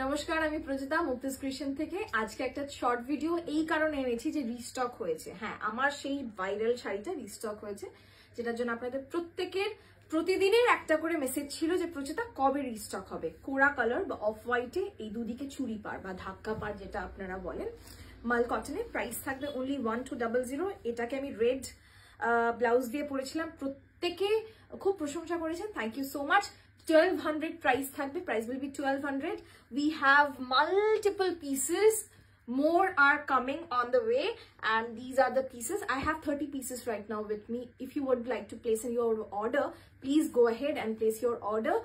নমস্কার, আমি প্রজিতা মুক্তাস ক্রিয়েশন থেকে। আজকে একটা শর্ট ভিডিও এই কারণে এনেছি যে রিস্টক হয়েছে। হ্যাঁ, আমার সেই ভাইরাল শাড়িটা রিস্টক হয়েছে, যেটার জন্য আপনাদের প্রত্যেকের প্রতিদিনের একটা করে মেসেজ ছিল যে প্রজিতা কবে রিস্টক হবে। কোরা কালার বা অফ হোয়াইটে এই দুদিকে চুড়ি পার বা ধাক্কা পার যেটা আপনারা বলেন, মাল কটনে। প্রাইস থাকবে অনলি 1200। এটাকে আমি রেড ব্লাউজ দিয়ে পরেছিলাম, প্রত্যেকে খুব প্রশংসা করেছেন, thank you so much. 1200 price থাকবে, price will be 1200. We have multiple pieces, more are coming on the way, and these are the pieces. I have 30 pieces right now with me. If you would like to place in your order, please go ahead and place your order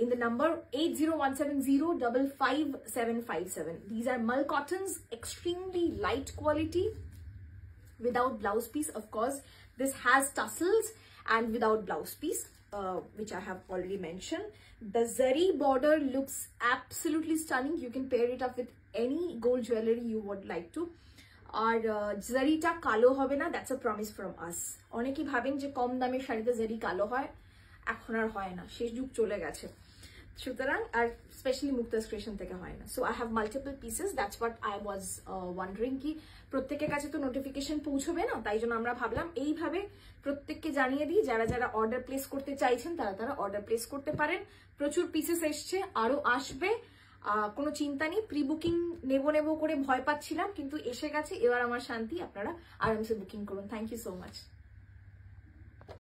in the number 8017055757. These are mull cottons, extremely light quality, without blouse piece. Of course, this has tassels and without blouse piece, which I have already mentioned. The zari border looks absolutely stunning. You can pair it up with any gold jewelry you would like to. আর জারিটা কালো হবে না, that's a promise from আস। অনেকেই ভাবেন যে কম দামের শাড়িতে জারি কালো হয়, এখন আর হয় না, শেষ যুগ চলে গেছে। সুতরাং আর স্পেশালি মুক্তাস ক্রিয়েশন থেকে হয় না। So I have multiple pieces, that's what I was wandering কি প্রত্যেকের কাছে তো নোটিফিকেশন পৌঁছবে না, তাই জন্য আমরা ভাবলাম এইভাবে প্রত্যেককে জানিয়ে দিই। যারা যারা অর্ডার প্লেস করতে চাইছেন তারা অর্ডার প্লেস করতে পারেন। প্রচুর পিসেস এসছে, আরো আসবে, কোনো চিন্তা নেই। প্রি বুকিং নেবো করে ভয় পাচ্ছিলাম, কিন্তু এসে গেছে, এবার আমার শান্তি। আপনারা আরামসে বুকিং করুন। Thank you so much.